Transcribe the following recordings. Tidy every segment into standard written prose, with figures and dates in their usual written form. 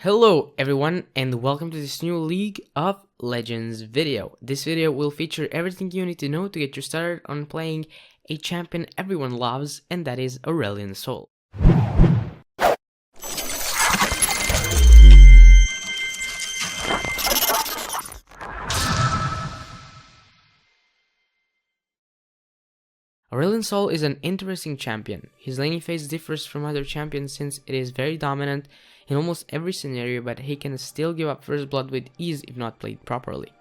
Hello everyone and welcome to this new League of Legends video. This video will feature everything you need to know to get you started on playing a champion everyone loves, and that is Aurelion Sol. Aurelion Sol is an interesting champion. His laning phase differs from other champions since it is very dominant in almost every scenario, but he can still give up first blood with ease if not played properly.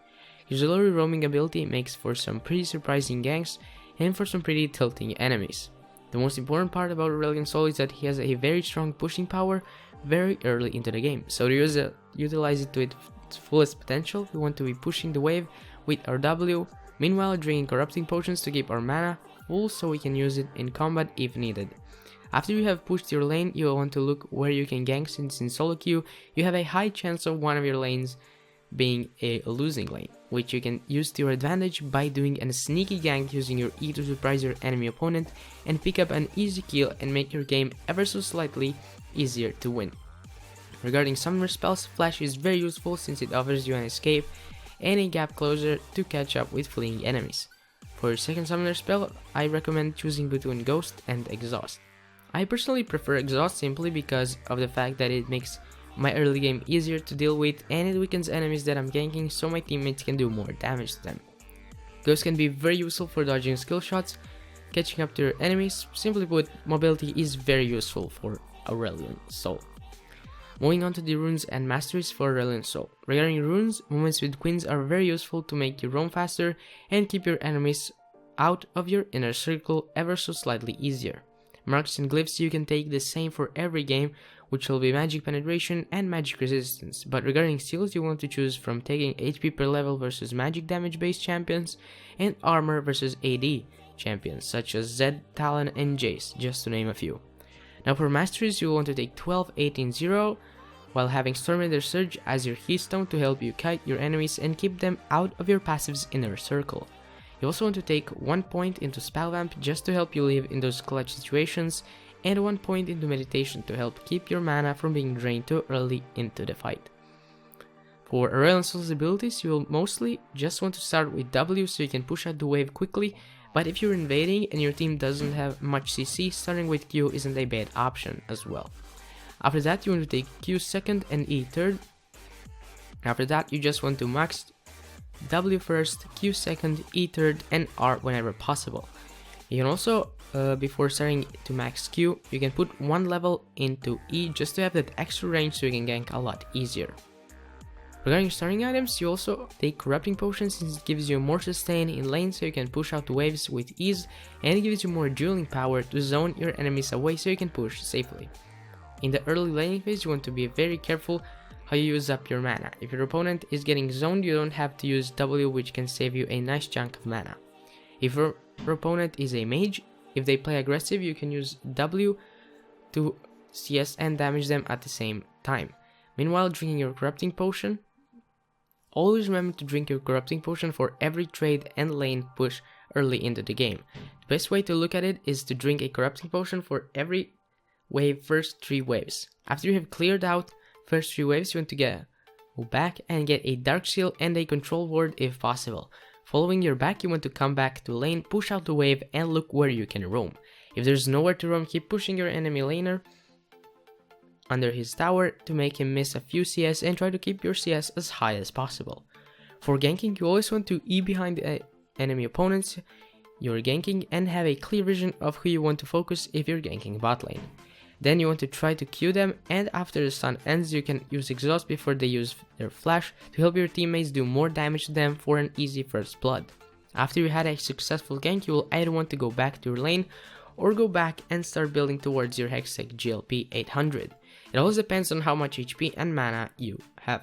His auxiliary roaming ability makes for some pretty surprising ganks and for some pretty tilting enemies. The most important part about Aurelion Sol is that he has a very strong pushing power very early into the game, so to utilize it to its fullest potential, we want to be pushing the wave with our W, meanwhile drinking corrupting potions to keep our mana full so we can use it in combat if needed. After you have pushed your lane, you will want to look where you can gank, since in solo queue you have a high chance of one of your lanes being a losing lane, which you can use to your advantage by doing a sneaky gank using your E to surprise your enemy opponent and pick up an easy kill and make your game ever so slightly easier to win. Regarding summoner spells, Flash is very useful since it offers you an escape and a gap closer to catch up with fleeing enemies. For your second summoner spell, I recommend choosing between Ghost and Exhaust. I personally prefer Exhaust simply because of the fact that it makes my early game easier to deal with and it weakens enemies that I'm ganking so my teammates can do more damage to them. Ghost can be very useful for dodging skill shots, catching up to your enemies. Simply put, mobility is very useful for Aurelion Sol. Moving on to the runes and masteries for Aurelion Sol. Regarding runes, movements with queens are very useful to make you roam faster and keep your enemies out of your inner circle ever so slightly easier. Marks and glyphs you can take the same for every game, which will be magic penetration and magic resistance, but regarding steals you want to choose from taking HP per level versus magic damage based champions and armor versus AD champions such as Zed, Talon and Jace, just to name a few. Now for masteries you will want to take 12, 18, 0 while having Stormender Surge as your keystone to help you kite your enemies and keep them out of your passive's inner circle. You also want to take 1 point into Spell Vamp just to help you live in those clutch situations, and 1 point into Meditation to help keep your mana from being drained too early into the fight. For Aurelion Sol's abilities, you will mostly just want to start with W so you can push out the wave quickly, but if you're invading and your team doesn't have much CC, starting with Q isn't a bad option as well. After that you want to take Q second and E third. After that you just want to max W first, Q second, E third and R whenever possible. You can also, before starting to max Q, you can put 1 level into E just to have that extra range so you can gank a lot easier. Regarding starting items, you also take Corrupting Potions since it gives you more sustain in lane so you can push out the waves with ease, and it gives you more dueling power to zone your enemies away so you can push safely. In the early laning phase you want to be very careful how you use up your mana. If your opponent is getting zoned, you don't have to use W, which can save you a nice chunk of mana. If your opponent is a mage, if they play aggressive, you can use W to CS and damage them at the same time. Meanwhile, drinking your Corrupting Potion. Always remember to drink your Corrupting Potion for every trade and lane push early into the game. The best way to look at it is to drink a Corrupting Potion for every wave first 3 waves. After you have cleared out first 3 waves, you want to go back and get a Dark Seal and a Control Ward if possible. Following your back, you want to come back to lane, push out the wave and look where you can roam. If there's nowhere to roam, keep pushing your enemy laner under his tower to make him miss a few CS and try to keep your CS as high as possible. For ganking, you always want to E behind the enemy opponents you're ganking and have a clear vision of who you want to focus if you're ganking bot lane. Then you want to try to Q them, and after the stun ends you can use Exhaust before they use their flash to help your teammates do more damage to them for an easy first blood. After you had a successful gank, you will either want to go back to your lane or go back and start building towards your Hextech GLP 800. It always depends on how much HP and mana you have.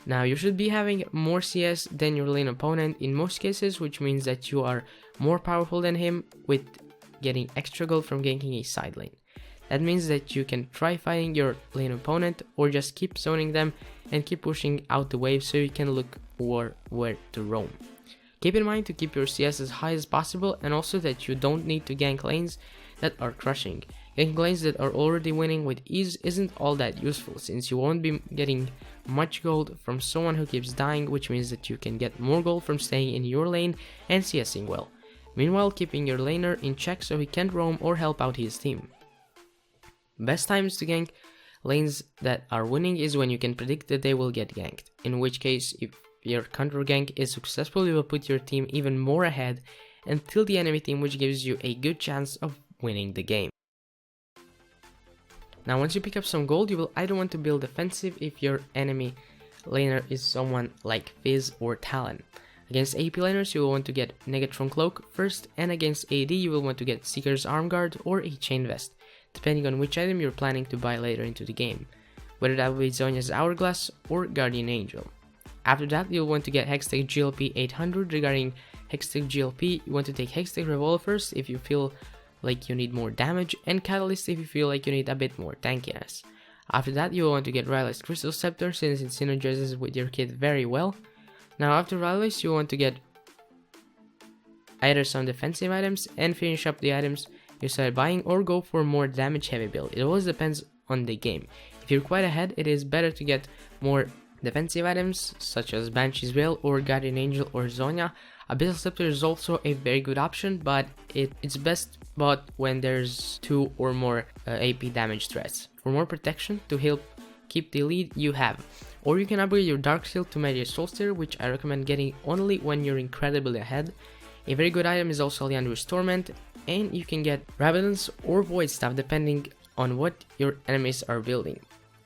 Now you should be having more CS than your lane opponent in most cases, which means that you are more powerful than him with getting extra gold from ganking a side lane. That means that you can try fighting your lane opponent or just keep zoning them and keep pushing out the wave so you can look for where to roam. Keep in mind to keep your CS as high as possible, and also that you don't need to gank lanes that are crushing. Ganking lanes that are already winning with ease isn't all that useful, since you won't be getting much gold from someone who keeps dying, which means that you can get more gold from staying in your lane and CSing well, meanwhile keeping your laner in check so he can't roam or help out his team. Best times to gank lanes that are winning is when you can predict that they will get ganked, in which case if your counter gank is successful, you will put your team even more ahead until the enemy team, which gives you a good chance of winning the game. Now once you pick up some gold, you will either want to build defensive if your enemy laner is someone like Fizz or Talon. Against AP laners you will want to get Negatron Cloak first, and against AD you will want to get Seeker's Arm Guard or a Chain Vest, depending on which item you're planning to buy later into the game, whether that will be Zhonya's Hourglass or Guardian Angel. After that you'll want to get Hextech GLP 800. Regarding Hextech GLP, you want to take Hextech Revolver first if you feel like you need more damage, and Catalyst if you feel like you need a bit more tankiness. After that you will want to get Rylai's Crystal Scepter since it synergizes with your kit very well. Now after Rylai's you want to get either some defensive items and finish up the items you started buying, or go for more damage heavy build. It always depends on the game. If you're quite ahead, it is better to get more defensive items such as Banshee's Veil or Guardian Angel or Zhonya. Abyssal Scepter is also a very good option, but it's best bought when there's 2 or more AP damage threats for more protection to help keep the lead you have. Or you can upgrade your Dark Shield to Magic Solstice, which I recommend getting only when you're incredibly ahead. A very good item is also Liandry's Torment, and you can get Rabadon's or Void Staff depending on what your enemies are building.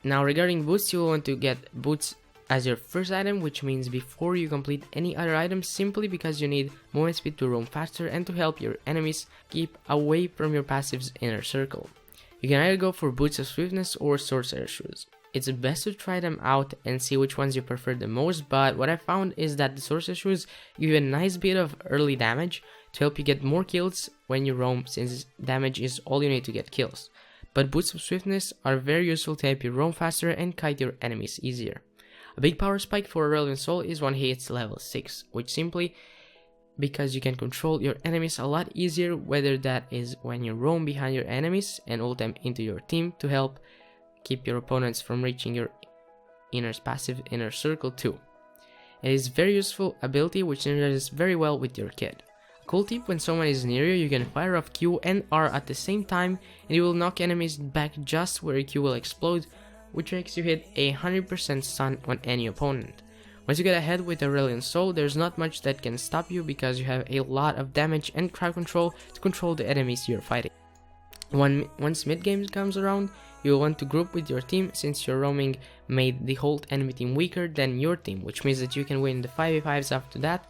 Now regarding boots, you will want to get boots as your first item, which means before you complete any other items, simply because you need movement speed to roam faster and to help your enemies keep away from your passive's inner circle. You can either go for Boots of Swiftness or Sorcerer Shoes. It's best to try them out and see which ones you prefer the most, but what I found is that the Sorcerer Shoes give you a nice bit of early damage to help you get more kills when you roam, since damage is all you need to get kills. But Boots of Swiftness are very useful to help you roam faster and kite your enemies easier. A big power spike for Aurelion Soul is when he hits level 6, which simply because you can control your enemies a lot easier, whether that is when you roam behind your enemies and ult them into your team to help keep your opponents from reaching your passive inner circle too. It is very useful ability which synergizes very well with your kit. A cool tip: when someone is near you, you can fire off Q and R at the same time and you will knock enemies back just where Q will explode, which makes you hit 100% stun on any opponent. Once you get ahead with Aurelion Soul, there's not much that can stop you because you have a lot of damage and crowd control to control the enemies you're fighting. Once mid game comes around, you'll want to group with your team, since your roaming made the whole enemy team weaker than your team, which means that you can win the 5v5s after that.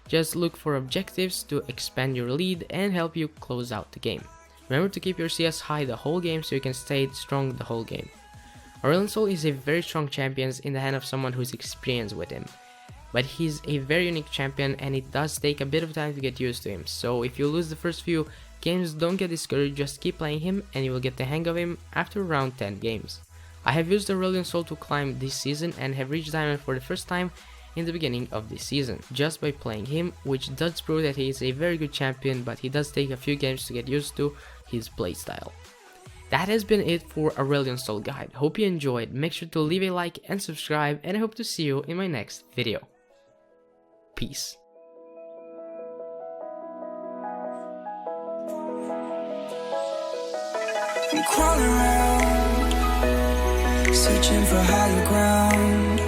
Just look for objectives to expand your lead and help you close out the game. Remember to keep your CS high the whole game so you can stay strong the whole game. Aurelion Soul is a very strong champion in the hand of someone who's experienced with him, but he's a very unique champion and it does take a bit of time to get used to him, so if you lose the first few games, don't get discouraged, just keep playing him and you will get the hang of him after around 10 games. I have used Aurelion Soul to climb this season and have reached Diamond for the first time in the beginning of this season, just by playing him, which does prove that he is a very good champion, but he does take a few games to get used to his playstyle. That has been it for Aurelion Soul guide. Hope you enjoyed. Make sure to leave a like and subscribe, and I hope to see you in my next video. Peace. I'm crawling around, searching for higher ground.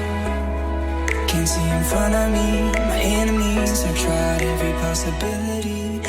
Can't see in front of me, my enemies have tried every possibility.